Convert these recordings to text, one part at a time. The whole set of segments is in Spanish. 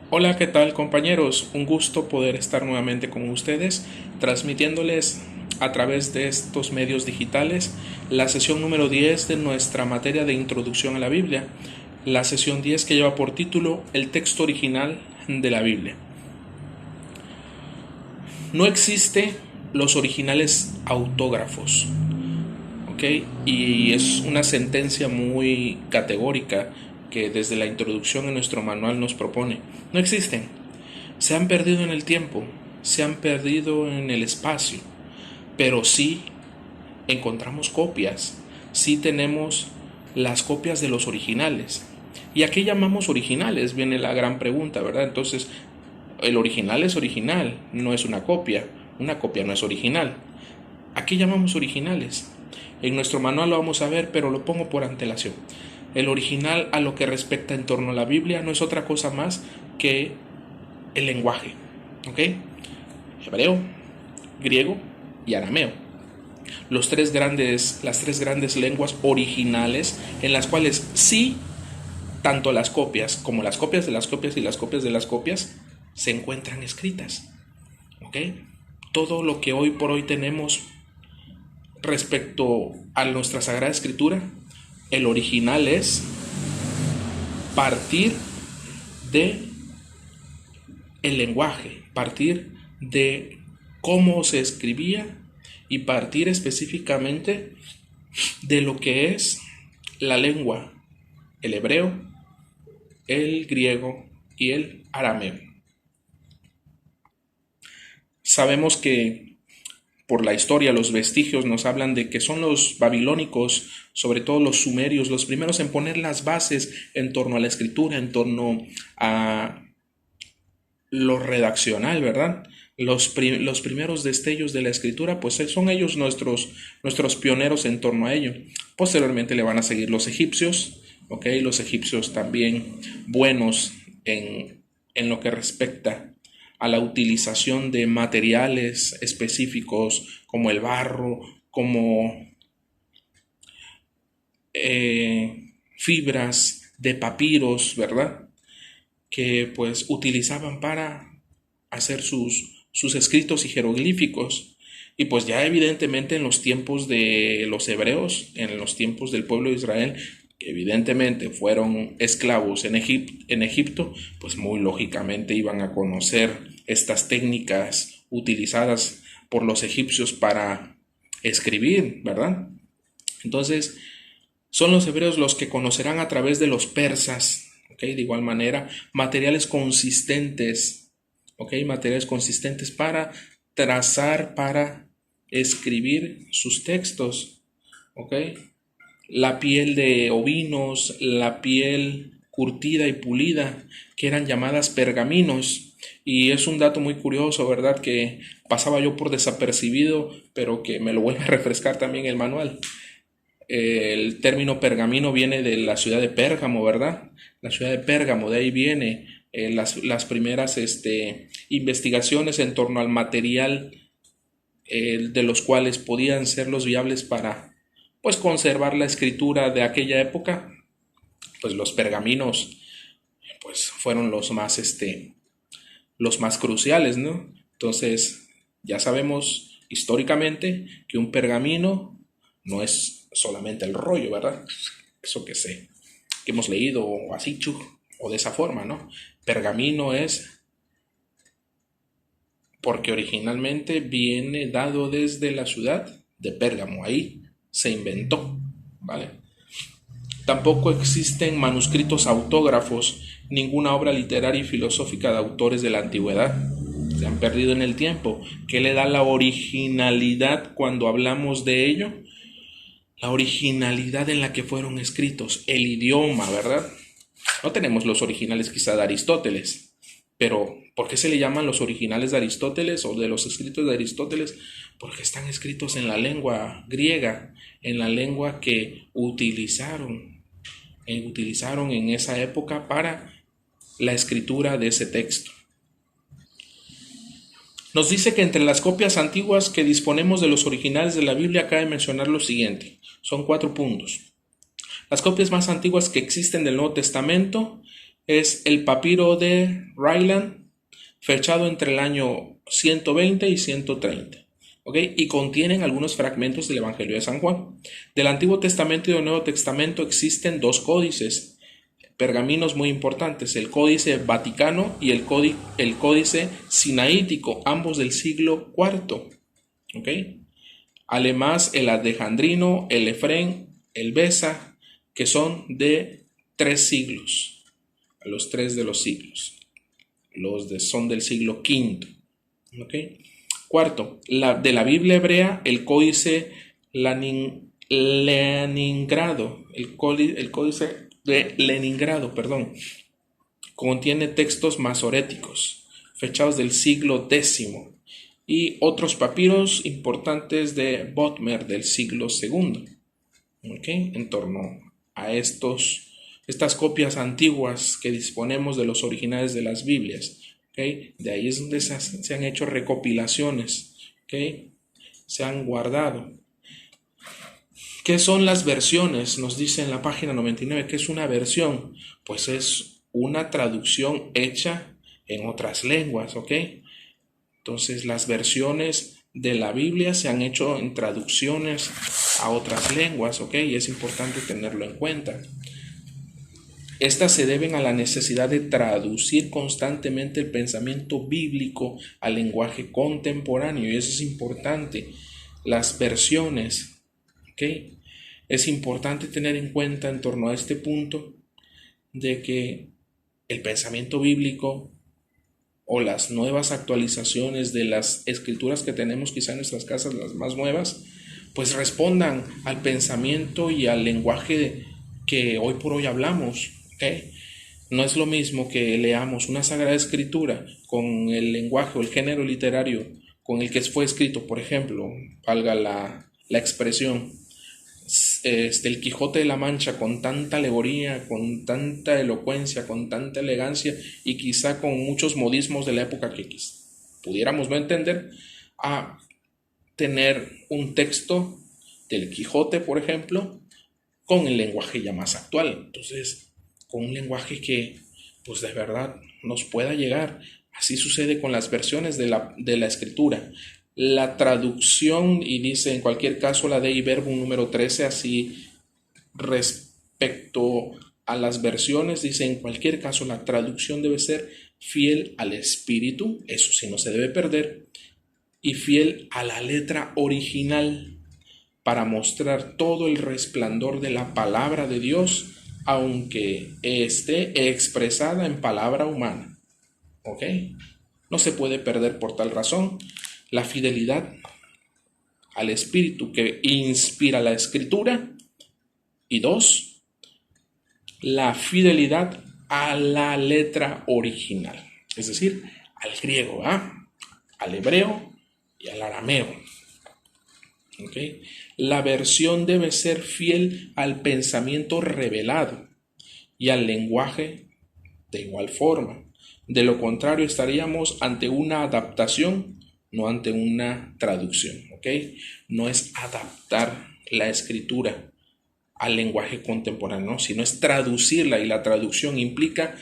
Hola, ¿qué tal compañeros? Un gusto poder estar nuevamente con ustedes, transmitiéndoles a través de estos medios digitales la sesión número 10 de nuestra materia de Introducción a la Biblia, la sesión 10 que lleva por título El texto original de la Biblia. No existe los originales autógrafos, ¿ok? Y es una sentencia muy categórica que desde la introducción en nuestro manual nos propone. No existen. Se han perdido en el tiempo, se han perdido en el espacio, pero sí encontramos copias, sí tenemos las copias de los originales. ¿Y a qué llamamos originales? Viene la gran pregunta, ¿verdad? Entonces, el original es original, no es una copia no es original. ¿A qué llamamos originales? En nuestro manual lo vamos a ver, pero lo pongo por antelación. El original a lo que respecta en torno a la Biblia no es otra cosa más que el lenguaje, ¿ok? Hebreo, griego y arameo. Las tres grandes lenguas originales en las cuales sí, tanto las copias como las copias de las copias y las copias de las copias se encuentran escritas, ¿ok? Todo lo que hoy por hoy tenemos respecto a nuestra Sagrada Escritura, el original es partir de el lenguaje, partir de cómo se escribía y partir específicamente de lo que es la lengua, el hebreo, el griego y el arameo. Sabemos que por la historia los vestigios nos hablan de que son los babilónicos, sobre todo los sumerios, los primeros en poner las bases en torno a la escritura, en torno a lo redaccional, ¿verdad? Los primeros destellos de la escritura, pues son ellos nuestros pioneros en torno a ello. Posteriormente le van a seguir los egipcios, ¿ok? Los egipcios también buenos en lo que respecta a la utilización de materiales específicos como el barro, como fibras de papiros, ¿verdad? Que pues utilizaban para hacer sus escritos y jeroglíficos. Y pues ya evidentemente en los tiempos de los hebreos, en los tiempos del pueblo de Israel, que evidentemente fueron esclavos en Egipto, pues muy lógicamente iban a conocer estas técnicas utilizadas por los egipcios para escribir, ¿verdad? Entonces, son los hebreos los que conocerán a través de los persas, ¿ok? De igual manera, materiales consistentes, ¿ok? Materiales consistentes para trazar, para escribir sus textos, ¿ok? La piel de ovinos, la piel curtida y pulida, que eran llamadas pergaminos. Y es un dato muy curioso, ¿verdad? Que pasaba yo por desapercibido, pero que me lo vuelve a refrescar también el manual. El término pergamino viene de la ciudad de Pérgamo, ¿verdad? La ciudad de Pérgamo, de ahí viene las primeras investigaciones en torno al material de los cuales podían ser los viables para pues conservar la escritura de aquella época. Pues los pergaminos pues fueron los más cruciales, ¿no? Entonces ya sabemos históricamente que un pergamino no es solamente el rollo, ¿verdad? Eso que hemos leído o así, o de esa forma, ¿no? Pergamino es porque originalmente viene dado desde la ciudad de Pérgamo, ahí se inventó, ¿vale? Tampoco existen manuscritos autógrafos, ninguna obra literaria y filosófica de autores de la antigüedad. Se han perdido en el tiempo. ¿Qué le da la originalidad cuando hablamos de ello? La originalidad en la que fueron escritos, el idioma, ¿verdad? No tenemos los originales quizá de Aristóteles, pero ¿por qué se le llaman los originales de Aristóteles o de los escritos de Aristóteles? Porque están escritos en la lengua griega, en la lengua que utilizaron en esa época para la escritura de ese texto. Nos dice que entre las copias antiguas que disponemos de los originales de la Biblia cabe mencionar lo siguiente. Son 4 puntos. Las copias más antiguas que existen del Nuevo Testamento es el papiro de Ryland, fechado entre el año 120 y 130. ¿Ok? Y contienen algunos fragmentos del Evangelio de San Juan. Del Antiguo Testamento y del Nuevo Testamento existen dos códices, pergaminos muy importantes, el Códice Vaticano y el Códice Sinaítico, ambos del siglo IV. ¿Ok? Además, el Alejandrino, el Efrén, el Besa, que son de 3 siglos, los 3 de los siglos. Son del siglo V. ¿Ok? Cuarto, de la Biblia hebrea, el Códice Leningrado, el Códice de Leningrado, perdón, contiene textos masoréticos, fechados del siglo X, y otros papiros importantes de Bodmer del siglo II. ¿Ok? En torno a estas copias antiguas que disponemos de los originales de las Biblias. ¿Ok? De ahí es donde se han hecho recopilaciones. ¿Ok? Se han guardado. ¿Qué son las versiones? Nos dice en la página 99. ¿Qué es una versión? Pues es una traducción hecha en otras lenguas. ¿Ok? Entonces las versiones de la Biblia se han hecho en traducciones a otras lenguas, ¿ok? Y es importante tenerlo en cuenta. Estas se deben a la necesidad de traducir constantemente el pensamiento bíblico al lenguaje contemporáneo, y eso es importante. Las versiones, ¿ok? Es importante tener en cuenta en torno a este punto de que el pensamiento bíblico o las nuevas actualizaciones de las escrituras que tenemos quizá en nuestras casas, las más nuevas, pues respondan al pensamiento y al lenguaje que hoy por hoy hablamos. ¿Okay? No es lo mismo que leamos una sagrada escritura con el lenguaje o el género literario con el que fue escrito, por ejemplo, valga la expresión, el Quijote de la Mancha, con tanta alegoría, con tanta elocuencia, con tanta elegancia y quizá con muchos modismos de la época que pudiéramos no entender, a tener un texto del Quijote, por ejemplo, con el lenguaje ya más actual. Entonces, con un lenguaje que pues de verdad nos pueda llegar. Así sucede con las versiones de la escritura. La traducción, y dice en cualquier caso la Dei Verbum número 13, así respecto a las versiones, dice en cualquier caso la traducción debe ser fiel al espíritu, eso sí no se debe perder, y fiel a la letra original para mostrar todo el resplandor de la palabra de Dios, aunque esté expresada en palabra humana. ¿Ok? No se puede perder por tal razón la fidelidad al espíritu que inspira la escritura, y 2, la fidelidad a la letra original, es decir, al griego, al hebreo y al arameo. ¿Okay? La versión debe ser fiel al pensamiento revelado y al lenguaje de igual forma. De lo contrario, estaríamos ante una adaptación, no ante una traducción. ¿Ok? No es adaptar la escritura al lenguaje contemporáneo, ¿no? Sino es traducirla, y la traducción implica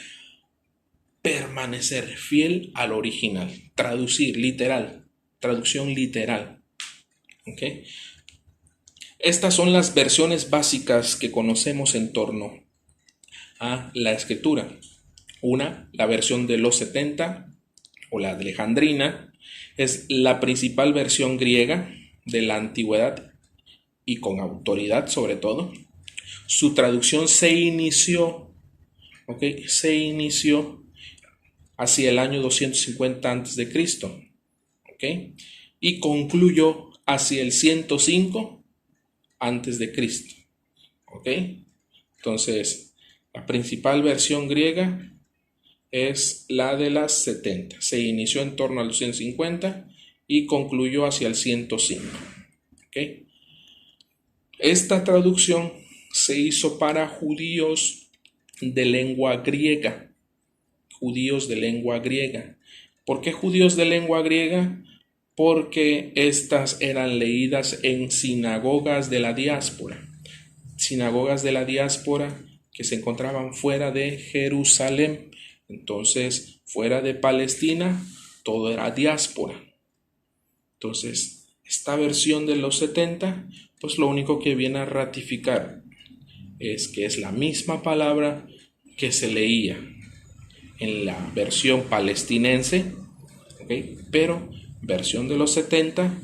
permanecer fiel al original. Traducir, literal. Traducción literal. ¿Ok? Estas son las versiones básicas que conocemos en torno a la escritura. Una, la versión de los 70 o la alejandrina, es la principal versión griega de la antigüedad y con autoridad sobre todo. Su traducción se inició hacia el año 250 a.C., y concluyó hacia el 105 a.C., Entonces, la principal versión griega es la de las 70. Se inició en torno al 150 y concluyó hacia el 105. Esta traducción se hizo para judíos de lengua griega. Judíos de lengua griega. ¿Por qué judíos de lengua griega? Porque estas eran leídas en sinagogas de la diáspora. Sinagogas de la diáspora que se encontraban fuera de Jerusalén. Entonces, fuera de Palestina, todo era diáspora. Entonces, esta versión de los 70, pues lo único que viene a ratificar es que es la misma palabra que se leía en la versión palestinense, ¿okay? Pero versión de los 70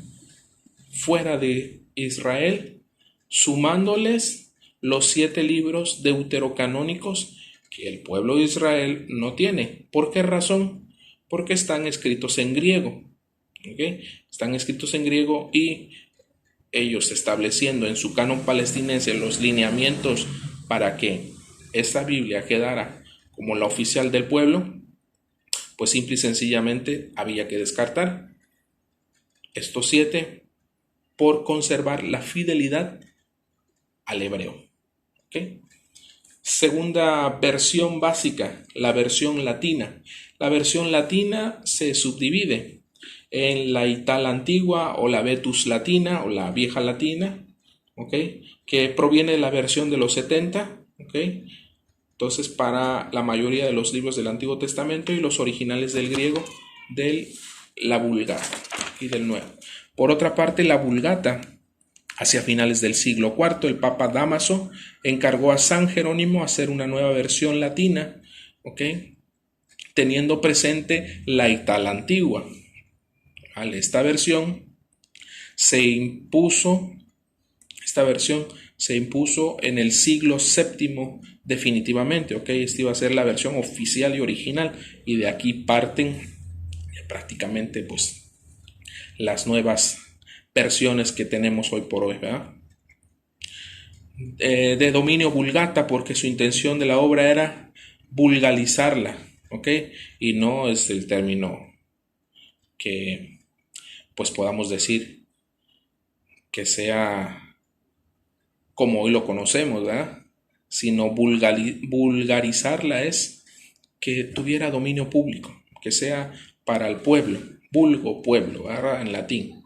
fuera de Israel, sumándoles los 7 libros deuterocanónicos que el pueblo de Israel no tiene. ¿Por qué razón? Porque están escritos en griego, ¿okay? Están escritos en griego y ellos estableciendo en su canon palestinense los lineamientos para que esta Biblia quedara como la oficial del pueblo, pues simple y sencillamente había que descartar estos 7 por conservar la fidelidad al hebreo. ¿Okay? Segunda versión básica, la versión latina. La versión latina se subdivide en la Itala antigua o la Vetus latina o la vieja latina, ¿okay? Que proviene de la versión de los 70, ¿okay? Entonces, para la mayoría de los libros del Antiguo Testamento y los originales del griego de la Vulgata y del Nuevo. Por otra parte, la Vulgata, hacia finales del siglo IV, el Papa Dámaso encargó a San Jerónimo hacer una nueva versión latina, ¿okay? Teniendo presente la Itala antigua. ¿Vale? Esta versión se impuso en el siglo VII definitivamente, ¿ok? Esta iba a ser la versión oficial y original, y de aquí parten prácticamente pues las nuevas versiones que tenemos hoy por hoy, ¿verdad? De dominio vulgata, porque su intención de la obra era vulgarizarla, ¿ok? Y no es el término que pues podamos decir que sea como hoy lo conocemos, ¿verdad? Sino vulgarizarla es que tuviera dominio público, que sea para el pueblo, vulgo, pueblo, ¿verdad? En latín.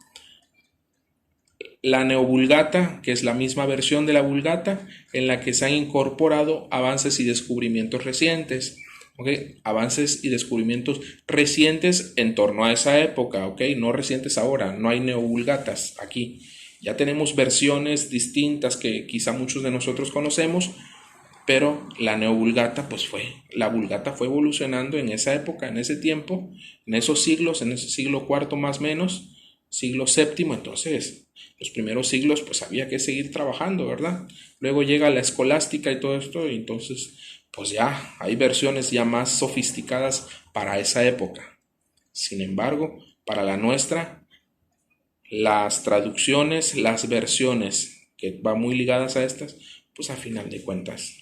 La Neovulgata, que es la misma versión de la Vulgata, en la que se han incorporado avances y descubrimientos recientes. ¿Okay? Avances y descubrimientos recientes en torno a esa época, ¿okay? No recientes ahora, no hay neovulgatas aquí. Ya tenemos versiones distintas que quizá muchos de nosotros conocemos, pero la neovulgata la vulgata fue evolucionando en esa época, en ese tiempo, en esos siglos, en ese siglo IV más o menos, siglo VII, entonces los primeros siglos pues había que seguir trabajando, ¿verdad? Luego llega la escolástica y todo esto, y entonces pues ya hay versiones ya más sofisticadas para esa época. Sin embargo, para la nuestra, las traducciones, las versiones que van muy ligadas a estas, pues a final de cuentas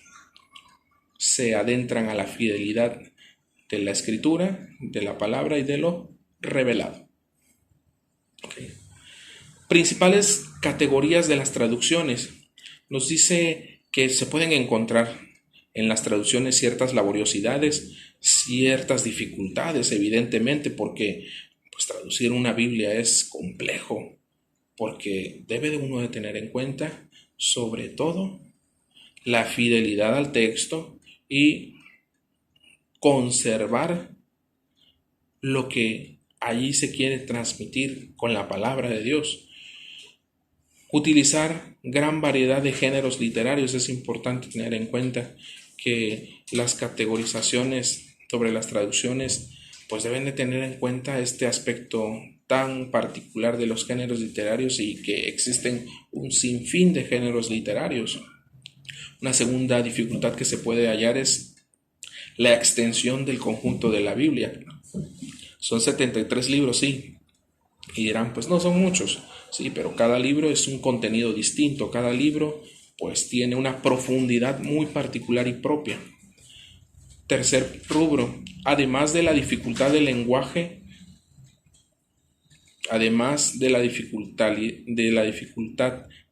se adentran a la fidelidad de la escritura, de la palabra y de lo revelado. Okay. Principales categorías de las traducciones. Nos dice que se pueden encontrar en las traducciones ciertas laboriosidades, ciertas dificultades, evidentemente, porque pues traducir una Biblia es complejo, porque debe de uno de tener en cuenta, sobre todo, la fidelidad al texto y conservar lo que allí se quiere transmitir con la palabra de Dios. Utilizar gran variedad de géneros literarios. Es importante tener en cuenta que las categorizaciones sobre las traducciones pues deben de tener en cuenta este aspecto tan particular de los géneros literarios, y que existen un sinfín de géneros literarios. Una segunda dificultad que se puede hallar es la extensión del conjunto de la Biblia. Son 73 libros, sí, y dirán, pues no son muchos, sí, pero cada libro es un contenido distinto, cada libro pues tiene una profundidad muy particular y propia. Tercer rubro, además de la dificultad del lenguaje, además de la dificultad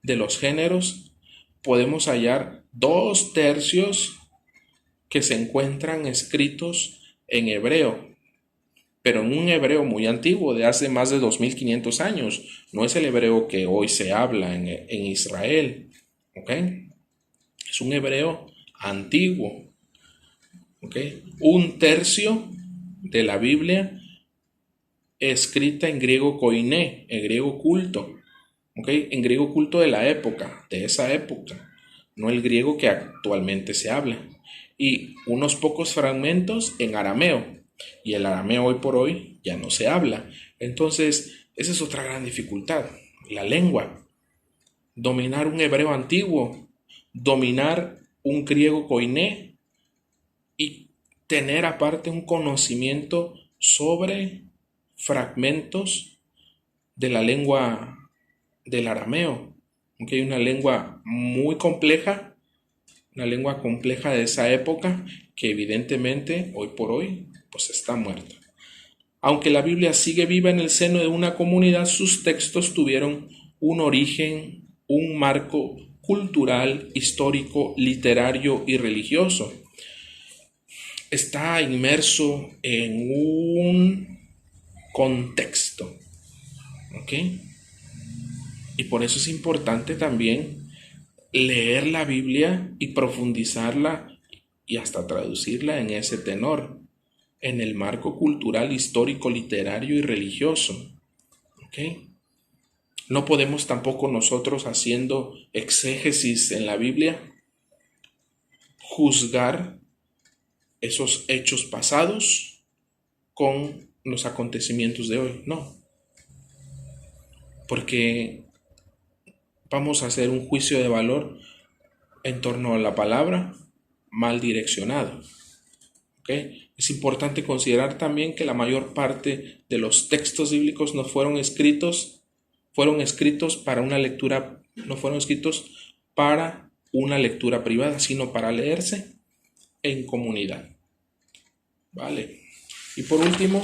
de los géneros, podemos hallar 2/3 que se encuentran escritos en hebreo, pero en un hebreo muy antiguo, de hace más de 2500 años. No es el hebreo que hoy se habla en Israel, ¿ok? Es un hebreo antiguo. ¿Ok? Un tercio de la Biblia escrita en griego koiné, en griego culto. ¿Ok? En griego culto de la época, de esa época, no el griego que actualmente se habla. Y unos pocos fragmentos en arameo. Y el arameo hoy por hoy ya no se habla. Entonces, esa es otra gran dificultad, la lengua. Dominar un hebreo antiguo, dominar un griego koiné y tener aparte un conocimiento sobre fragmentos de la lengua del arameo, aunque hay una lengua muy compleja, una lengua compleja de esa época que evidentemente hoy por hoy pues está muerta. Aunque la Biblia sigue viva en el seno de una comunidad, sus textos tuvieron un origen, un marco cultural, histórico, literario y religioso. Está inmerso en un contexto, ¿ok? Y por eso es importante también leer la Biblia y profundizarla y hasta traducirla en ese tenor, en el marco cultural, histórico, literario y religioso. ¿Ok? No podemos tampoco nosotros, haciendo exégesis en la Biblia, juzgar esos hechos pasados con los acontecimientos de hoy. No, porque vamos a hacer un juicio de valor en torno a la palabra mal direccionado. ¿Okay? Es importante considerar también que la mayor parte de los textos bíblicos no fueron escritos para una lectura, no fueron escritos para una lectura privada, sino para leerse en comunidad. ¿Vale? Y por último,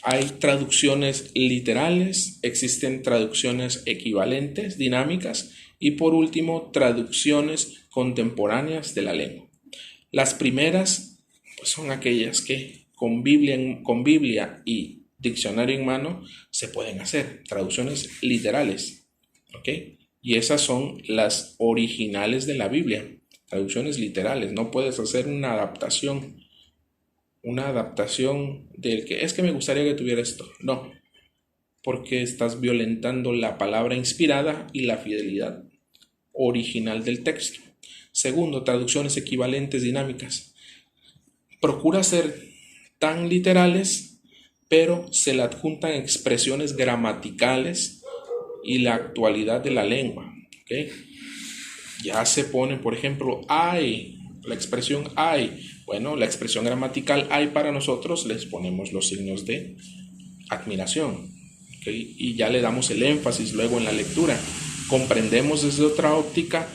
hay traducciones literales, existen traducciones equivalentes, dinámicas, y por último, traducciones contemporáneas de la lengua. Las primeras pues, son aquellas que con Biblia y diccionario en mano se pueden hacer, traducciones literales, ¿ok? Y esas son las originales de la Biblia, traducciones literales. No puedes hacer una adaptación del que es que me gustaría que tuviera esto. No, porque estás violentando la palabra inspirada y la fidelidad original del texto. Segundo, traducciones equivalentes dinámicas. Procura ser tan literales, pero se le adjuntan expresiones gramaticales y la actualidad de la lengua. ¿Okay? Ya se pone, por ejemplo, hay, la expresión hay. Bueno, la expresión gramatical hay para nosotros, les ponemos los signos de admiración. ¿Okay? Y ya le damos el énfasis luego en la lectura. Comprendemos desde otra óptica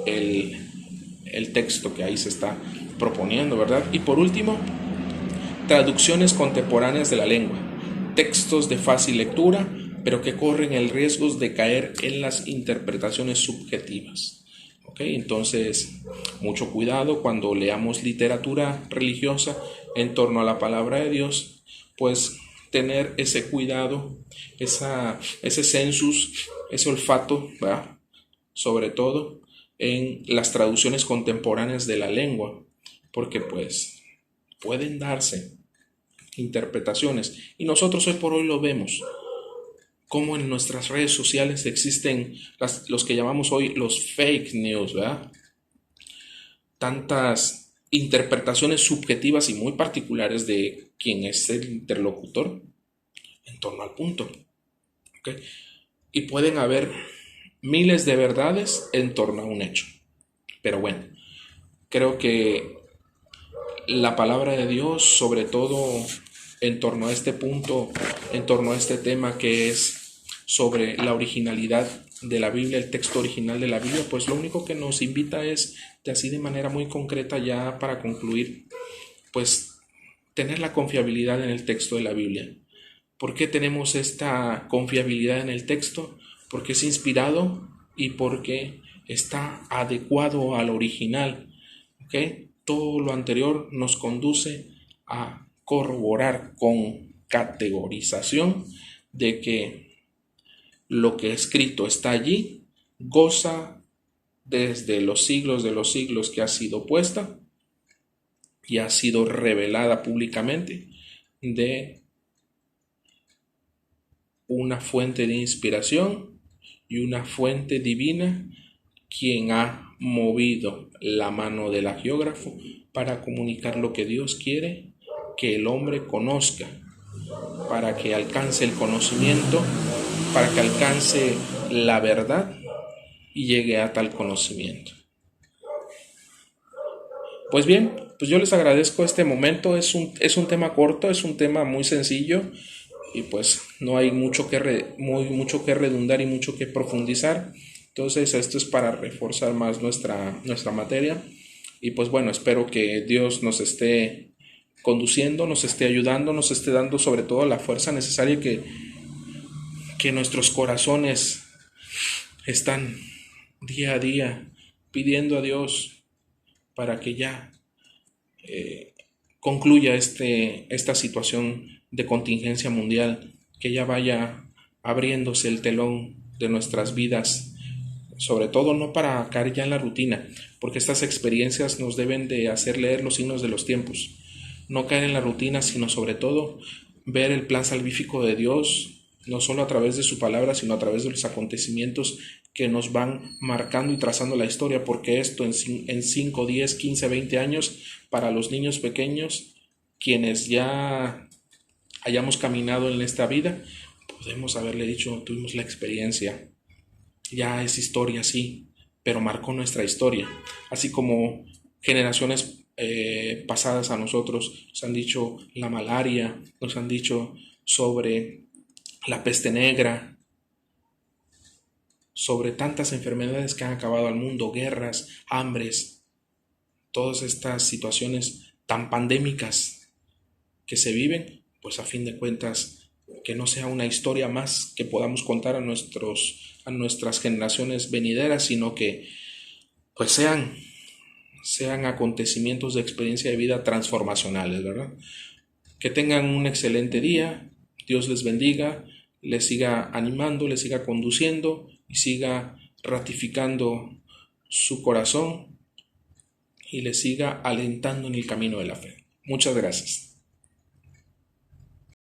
el texto que ahí se está proponiendo, ¿verdad? Y por último, traducciones contemporáneas de la lengua, textos de fácil lectura, pero que corren el riesgo de caer en las interpretaciones subjetivas. ¿Ok? Entonces, mucho cuidado cuando leamos literatura religiosa en torno a la palabra de Dios, pues tener ese cuidado, ese sensus, ese olfato, ¿verdad? Sobre todo en las traducciones contemporáneas de la lengua, porque pues pueden darse interpretaciones y nosotros hoy por hoy lo vemos, como en nuestras redes sociales existen los que llamamos hoy los fake news, ¿verdad? Tantas interpretaciones subjetivas y muy particulares de quién es el interlocutor en torno al punto, ¿okay? Y pueden haber miles de verdades en torno a un hecho. Pero bueno, creo que la palabra de Dios, sobre todo en torno a este punto, en torno a este tema que es sobre la originalidad de la Biblia, el texto original de la Biblia, pues lo único que nos invita es, de así de manera muy concreta ya para concluir, pues tener la confiabilidad en el texto de la Biblia. ¿Por qué tenemos esta confiabilidad en el texto? Porque es inspirado y porque está adecuado al original. ¿Okay? Todo lo anterior nos conduce a corroborar con categorización de que lo que escrito está allí, goza desde los siglos de los siglos que ha sido puesta y ha sido revelada públicamente de una fuente de inspiración y una fuente divina, quien ha movido la mano del agiógrafo para comunicar lo que Dios quiere que el hombre conozca, para que alcance el conocimiento, para que alcance la verdad y llegue a tal conocimiento. Pues bien, pues yo les agradezco este momento. Es un tema corto, es un tema muy sencillo y pues no hay mucho que redundar y mucho que profundizar. Entonces esto es para reforzar más nuestra materia y pues bueno, espero que Dios nos esté conduciendo, nos esté ayudando, nos esté dando sobre todo la fuerza necesaria que nuestros corazones están día a día pidiendo a Dios para que ya concluya esta situación de contingencia mundial, que ya vaya abriéndose el telón de nuestras vidas, sobre todo no para caer ya en la rutina, porque estas experiencias nos deben de hacer leer los signos de los tiempos, no caer en la rutina, sino sobre todo ver el plan salvífico de Dios, no solo a través de su palabra, sino a través de los acontecimientos que nos van marcando y trazando la historia, porque esto en 5, 10, 15, 20 años, para los niños pequeños, quienes ya hayamos caminado en esta vida, podemos haberle dicho, tuvimos la experiencia, ya es historia, sí, pero marcó nuestra historia, así como generaciones pasadas a nosotros nos han dicho la malaria, nos han dicho sobre la peste negra, sobre tantas enfermedades que han acabado al mundo, guerras, hambres, todas estas situaciones tan pandémicas que se viven, pues a fin de cuentas que no sea una historia más que podamos contar a nuestras generaciones venideras, sino que pues sean acontecimientos de experiencia de vida transformacionales, ¿verdad? Que tengan un excelente día, Dios les bendiga, les siga animando, les siga conduciendo y siga ratificando su corazón y les siga alentando en el camino de la fe. Muchas gracias.